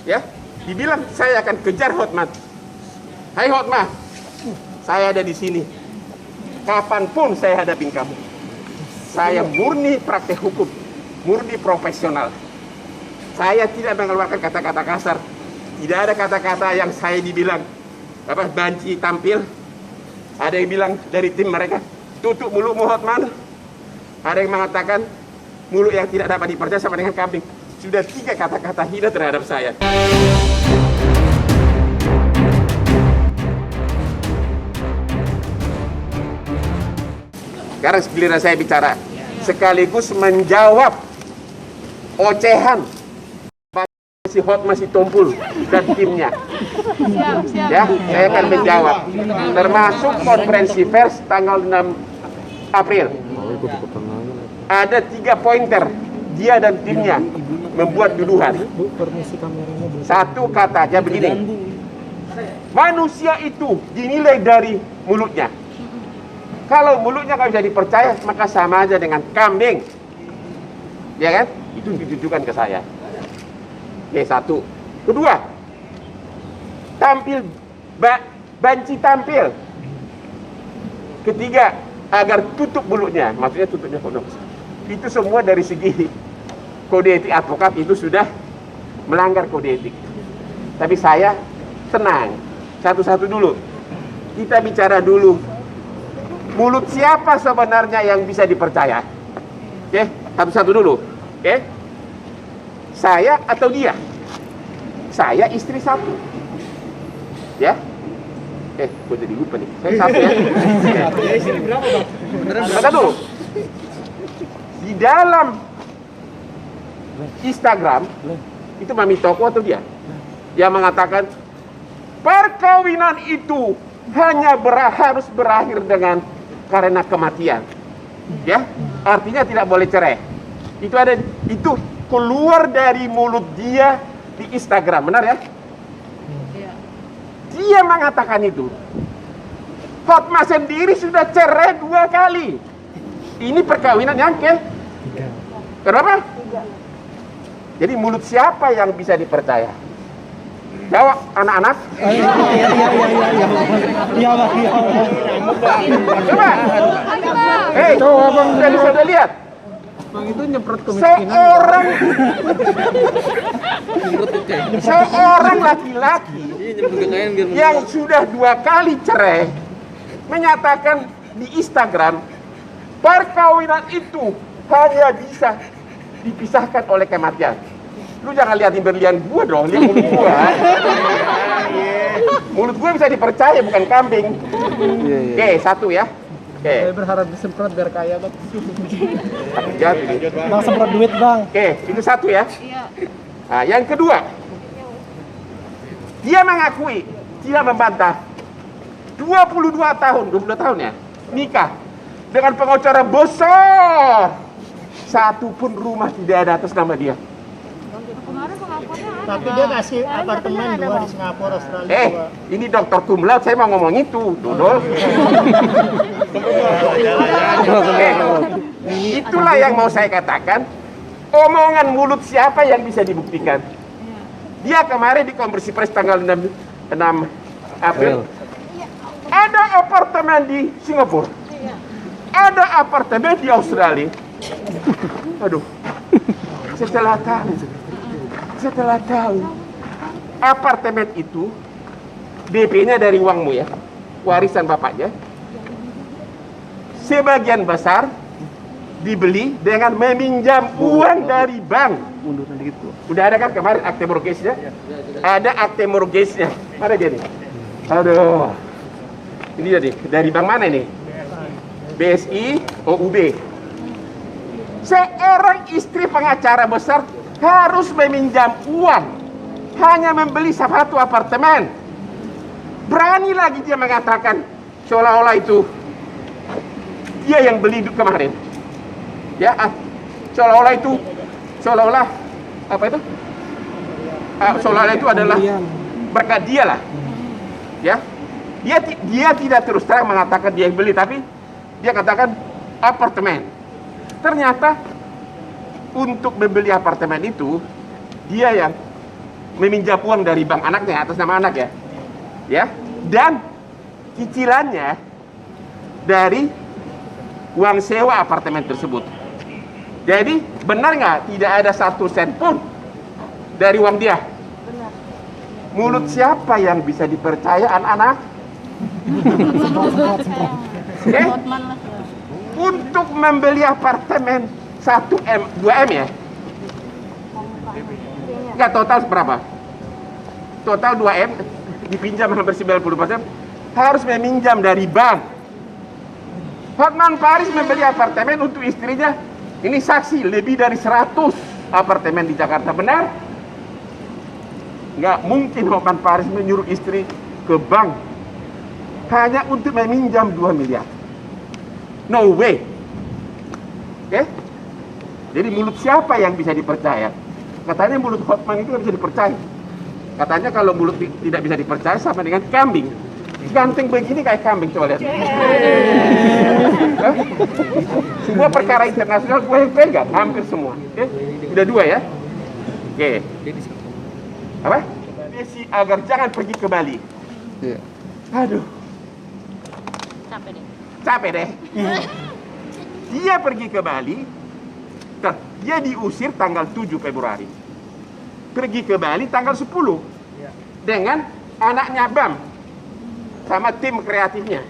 ya, dibilang saya akan kejar Hotma. Hai Hotma, saya ada di sini. Kapanpun saya hadapin kamu. Saya murni praktek hukum, murni profesional. Saya tidak mengeluarkan kata-kata kasar. Tidak ada kata-kata yang saya dibilang banci tampil. Ada yang bilang dari tim mereka, tutup mulutmu Hotman. Ada yang mengatakan mulut yang tidak dapat dipercaya sama dengan kambing. Sudah 3 kata-kata hina terhadap saya. Sekarang giliran saya bicara, sekaligus menjawab ocehan si Hotma si Tompul dan timnya. Ya, saya akan menjawab, termasuk konferensi pers tanggal 6 April. Ada 3 pointer dia dan timnya membuat tuduhan. Satu katanya begini, manusia itu dinilai dari mulutnya. Kalau mulutnya nggak bisa dipercaya, maka sama aja dengan kambing, ya kan? Itu ditujukan ke saya. Oke, satu. Kedua, tampil banci tampil. Ketiga, agar tutup mulutnya, maksudnya tutupnya kondom. Itu semua dari segi kode etik advokat itu sudah melanggar kode etik. Tapi saya tenang, satu-satu dulu. Kita bicara dulu. Mulut siapa sebenarnya yang bisa dipercaya? Oke, satu-satu dulu. Oke, saya atau dia? Saya istri satu. Ya. Gue jadi lupa nih. Saya satu ya. Istri berapa, Bang? Kata dulu. Di dalam Instagram itu Mami Toko atau dia yang mengatakan perkawinan itu hanya harus berakhir dengan karena kematian, ya, artinya tidak boleh cerai. Itu keluar dari mulut dia di Instagram, benar ya? Dia mengatakan itu. Hotma sendiri sudah cerai 2 kali. Ini perkawinan yang kenapa? Jadi mulut siapa yang bisa dipercaya? Jawab anak-anak. Iya, Bang. Coba. Sudah lihat. Bang, itu nyemprot kemiskinan. Seorang laki-laki yang sudah 2 kali cerai menyatakan di Instagram perkawinan itu hanya bisa dipisahkan oleh kematian. Lu jangan liatin berlian gua dong, lihat mulut gua. Mulut gua bisa dipercaya, bukan kambing. Oke, satu ya. Oke. Saya berharap disemprot biar kaya, Bang. Bang, semprot duit, Bang. Oke, itu satu ya. Nah, yang kedua, dia mengakui, dia membantah 22 tahun ya, nikah dengan pengacara besar. Satu pun rumah tidak ada atas nama dia. Tapi dia kasih apartemen 2 di Singapura, Australia. Ini dokter cum laude, saya mau ngomong itu, Dodol. Itulah yang mau saya katakan. Omongan mulut siapa yang bisa dibuktikan? Dia kemarin di konversi pers tanggal 6 April. Ada apartemen di Singapura. Ada apartemen di Australia. Aduh. Setelah tahu apartemen itu DP-nya dari uangmu ya, warisan bapaknya, sebagian besar dibeli dengan meminjam uang dari bank. Udah ada kan kemarin akte mortgage-nya? Ada akte mortgage-nya. Mana dia nih? Aduh. Ini dia nih. Dari bank mana nih? BSI, OUB. Seorang istri pengacara besar harus meminjam uang hanya membeli satu apartemen. Berani lagi dia mengatakan seolah-olah itu dia yang beli kemarin. Ya, seolah-olah apa itu? Seolah-olah itu adalah berkat dia lah. Ya, dia tidak terus terang mengatakan dia yang beli, tapi dia katakan apartemen. Ternyata untuk membeli apartemen itu dia yang meminjam uang dari bank anaknya atas nama anak ya, dan cicilannya dari uang sewa apartemen tersebut. Jadi benar nggak tidak ada 1 sen pun dari uang dia? Benar. Mulut siapa yang bisa dipercaya, anak-anak? Hotman lah. Untuk membeli apartemen 1M, 2M ya? Enggak, total berapa? Total 2M, dipinjam hampir 90%, harus meminjam dari bank. Hotman Paris membeli apartemen untuk istrinya. Ini saksi, lebih dari 100 apartemen di Jakarta, benar? Nggak mungkin Hotman Paris menyuruh istri ke bank hanya untuk meminjam 2 miliar. No way. Oke? Jadi mulut siapa yang bisa dipercaya? Katanya mulut Hotman itu nggak bisa dipercaya. Katanya kalau mulut tidak bisa dipercaya sama dengan kambing. Ganteng begini kayak kambing, coba lihat. Semua perkara internasional gue yang pegang, hampir semua. Oke? Udah 2 ya? Oke. Apa? Desi agar jangan pergi ke Bali. Iya. Aduh, capek deh. Dia pergi ke Bali, dia diusir tanggal 7 Februari. Pergi ke Bali tanggal 10 dengan anaknya Bam sama tim kreatifnya.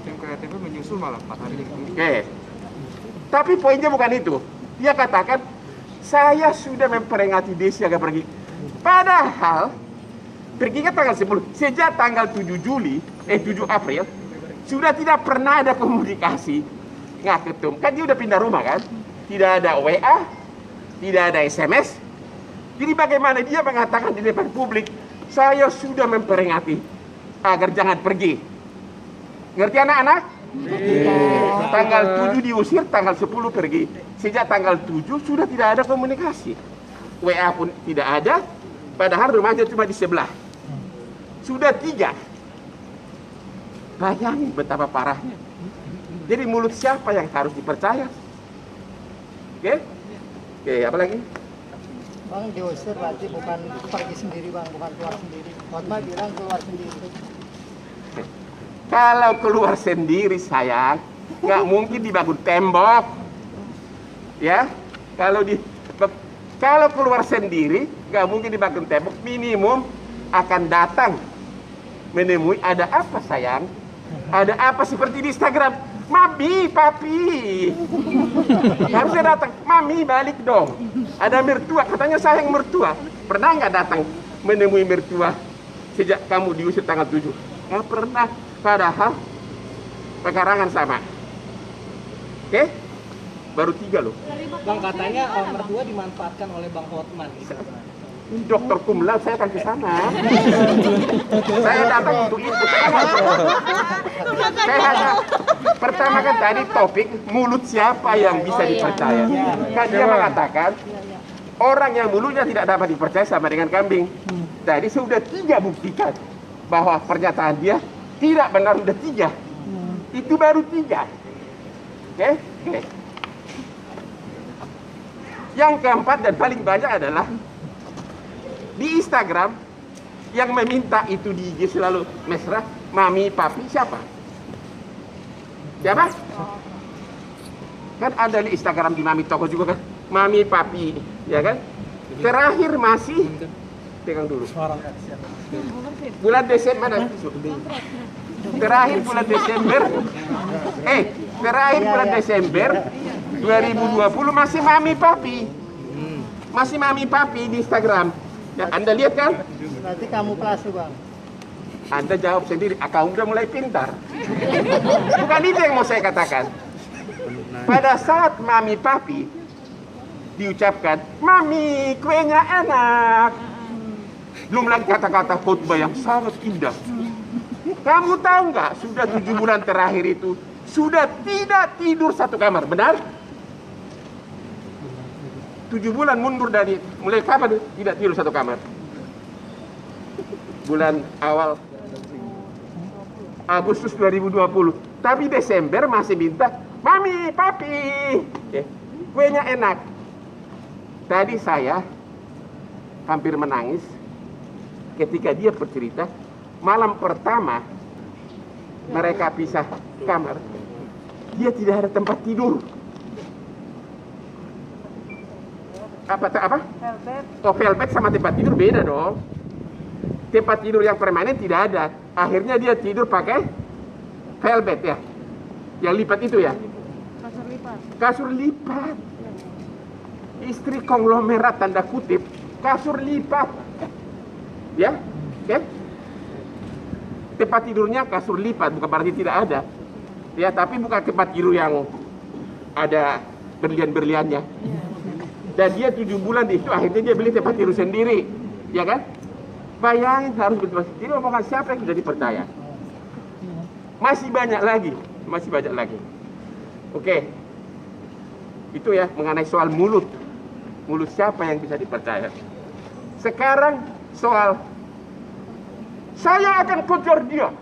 Tim kreatifnya menyusul malah 4 hari. Oke. Tapi poinnya bukan itu. Dia katakan, saya sudah memperingati Desi agar pergi. Padahal perginya tanggal 10. Sejak tanggal 7 April sudah tidak pernah ada komunikasi. Nggak ketemu. Kan dia udah pindah rumah kan? Tidak ada WA, tidak ada SMS. Jadi bagaimana dia mengatakan di depan publik, saya sudah memperingati agar jangan pergi. Ngerti anak-anak? Tanggal 7 diusir, tanggal 10 pergi. Sejak tanggal 7 sudah tidak ada komunikasi. WA pun tidak ada, padahal rumahnya cuma di sebelah. Sudah 3. Bayangin betapa parahnya. Jadi mulut siapa yang harus dipercaya? Oke? Oke, apa lagi? Bang, diusir berarti bukan pergi sendiri bang, bukan keluar sendiri. Hotman bilang keluar sendiri. Kalau keluar sendiri sayang, nggak mungkin dibangun tembok. Ya, kalau keluar sendiri, nggak mungkin dibangun tembok. Minimum akan datang menemui, ada apa sayang? Ada apa seperti di Instagram? Mami, papi. Harusnya datang, mami balik dong. Ada mertua, katanya sayang mertua. Pernah nggak datang menemui mertua sejak kamu diusir tanggal 7? Nggak pernah. Padahal pekarangan sama. Oke? Baru 3 loh. Bang, katanya mertua dimanfaatkan oleh Bang Hotman gitu. Dokter Kumla, saya akan ke sana. Saya datang untuk itu. Saya hanya pertama kan tadi topik mulut siapa yang bisa dipercaya. Kan dia mengatakan orang yang mulutnya tidak dapat dipercaya sama dengan kambing. Tadi sudah 3 buktikan bahwa pernyataan dia tidak benar, sudah 3. Itu baru 3. Oke? Yang keempat dan paling banyak adalah di Instagram yang meminta itu di IG selalu mesra, mami, papi, siapa? Siapa? Kan ada di Instagram di mami toko juga kan, mami, papi, ya kan? Terakhir masih, pegang dulu. Bulan Desember mana? Terakhir bulan Desember, terakhir bulan Desember 2020 masih mami, papi. Masih mami, papi di Instagram. Ya, Anda lihat kan? Berarti kamu palsu bang. Anda jawab sendiri, kamu udah mulai pintar. Bukan itu yang mau saya katakan. Pada saat mami papi diucapkan, mami kuenya enak. Belum lagi kata-kata khutbah yang sangat indah. Kamu tahu nggak, sudah 7 bulan terakhir itu sudah tidak tidur satu kamar, benar? 7 bulan mundur dari mulai kapan tidak tidur satu kamar? Bulan awal Agustus 2020. Tapi Desember masih minta, mami, papi, kuenya enak. Tadi saya hampir menangis ketika dia bercerita, malam pertama mereka pisah kamar, dia tidak ada tempat tidur. Apa? Oh, velvet sama tempat tidur beda dong. Tempat tidur yang permanen tidak ada. Akhirnya dia tidur pakai velvet ya, yang lipat itu ya. Kasur lipat. Kasur lipat. Istri konglomerat tanda kutip, kasur lipat. Ya, oke? Tempat tidurnya kasur lipat, bukan berarti tidak ada. Ya, tapi bukan tempat tidur yang ada berlian-berliannya. Dan dia 7 bulan di situ, akhirnya dia beli tempat tidur sendiri, ya kan? Bayangin harus bertempat tidur, omongan siapa yang sudah dipercaya? Masih banyak lagi. Oke, itu ya mengenai soal mulut siapa yang bisa dipercaya. Sekarang soal saya akan kejar dia.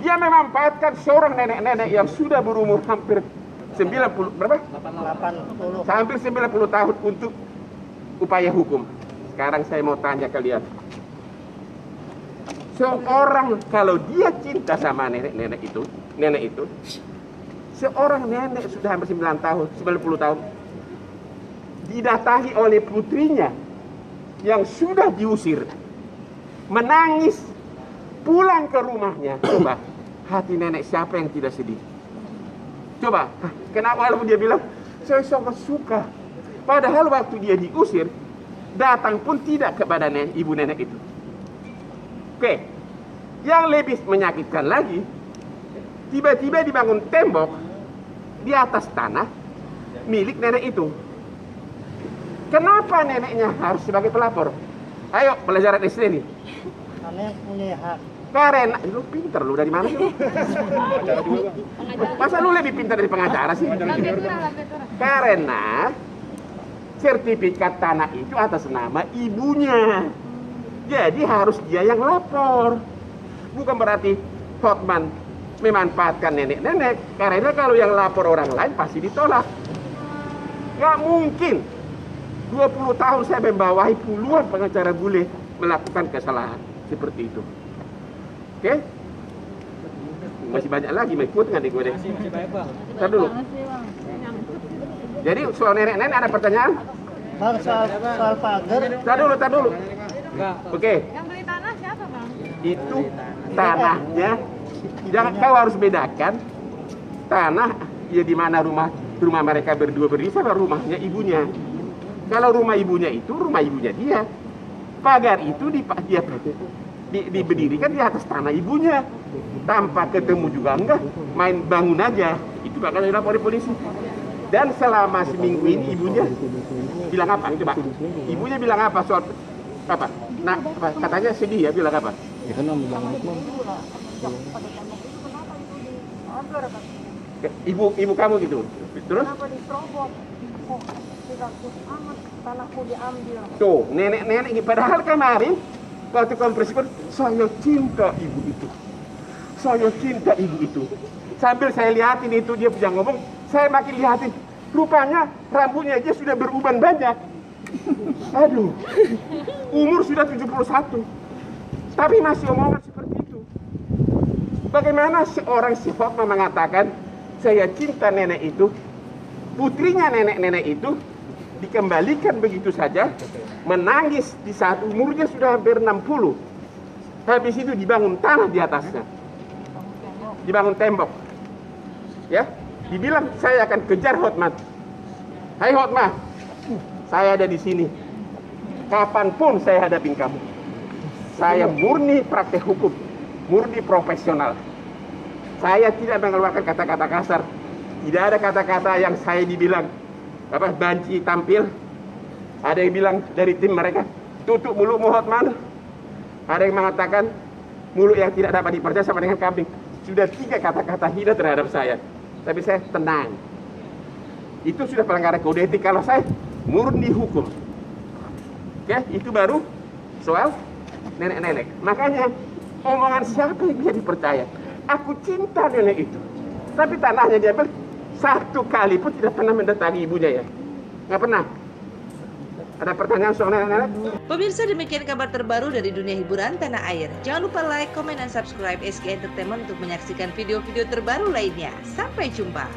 Dia memanfaatkan seorang nenek-nenek yang sudah berumur hampir 90 berapa? 80. Hampir 90 tahun untuk upaya hukum. Sekarang saya mau tanya kalian. Seorang kalau dia cinta sama nenek itu, seorang nenek sudah hampir 9 tahun, 90 tahun, didatangi oleh putrinya yang sudah diusir, menangis, pulang ke rumahnya. Coba, hati nenek siapa yang tidak sedih? Coba, kenapa walaupun dia bilang, saya sangat suka. Padahal waktu dia diusir, datang pun tidak kepada ibu nenek itu. Oke, yang lebih menyakitkan lagi, tiba-tiba dibangun tembok di atas tanah milik nenek itu. Kenapa neneknya harus sebagai pelapor? Ayo, pelajaran SD nih. Karena yang punya hak. Karena lu pinter lu dari mana sih? Masa lu lebih pintar dari pengacara sih? Karena sertifikat tanah itu atas nama ibunya. Jadi harus dia yang lapor. Bukan berarti Hotman memanfaatkan nenek-nenek. Karena kalau yang lapor orang lain pasti ditolak. Gak mungkin 20 tahun saya membawahi puluhan pengacara bule melakukan kesalahan seperti itu. Oke? Masih banyak lagi, mau ikut nggak nih gue deh? Masih baik, Bang. Ntar dulu. Jadi soal nenek-nenek ada pertanyaan? Bang, soal pagar. Tar dulu. Enggak. Oke, Yang beli tanah siapa, Bang? itu tanahnya. Jangan, kau harus bedakan tanah ya di mana rumah mereka berdua berdiri sama rumahnya ibunya. Kalau rumah ibunya itu rumah ibunya dia. Pagar itu dia diberdirikan di atas tanah ibunya, tanpa ketemu juga enggak, main bangun aja. Itu bakal dilapor polisi. Dan selama seminggu ini ibunya bilang apa? Coba, ibunya bilang apa soal apa? Nah, apa? Katanya sedih ya, bilang apa? Ya kan om bilang Ibu kamu gitu. Terus? Kenapa diserobot? Kok tidak amat tanahku diambil? Tuh, nenek-nenek ini padahal kemarin waktu konferensi pers, saya cinta ibu itu. Sambil saya lihatin itu dia punya ngomong, saya makin lihatin. Rupanya rambutnya aja sudah beruban banyak. Aduh, umur sudah 71. Tapi masih omongan seperti itu. Bagaimana seorang si Hotman mengatakan, saya cinta nenek itu, putrinya nenek-nenek itu dikembalikan begitu saja, menangis di saat umurnya sudah hampir 60. Habis itu dibangun tanah di atasnya, dibangun tembok, ya, dibilang saya akan kejar Hotman. Hai Hotman, saya ada di sini. Kapanpun saya hadapin kamu. Saya murni praktek hukum, murni profesional. Saya tidak mengeluarkan kata-kata kasar. Tidak ada kata-kata yang saya dibilang apa banci tampil. Ada yang bilang dari tim mereka, tutup mulutmu Hotman. Ada yang mengatakan mulut yang tidak dapat dipercaya sama dengan kambing. Sudah 3 kata-kata hina terhadap saya. Tapi saya tenang. Itu sudah pelanggaran kode etik. Kalau saya murni hukum. Oke, itu baru soal nenek-nenek. Makanya omongan siapa yang bisa dipercaya? Aku cinta nenek itu. Tapi tanahnya diambil 1 kali pun tidak pernah mendatangi ibunya ya. Nggak pernah. Ada pertanyaan soal nenek-nenek? Pemirsa, demikian kabar terbaru dari dunia hiburan tanah air. Jangan lupa like, komen, dan subscribe SG Entertainment untuk menyaksikan video-video terbaru lainnya. Sampai jumpa.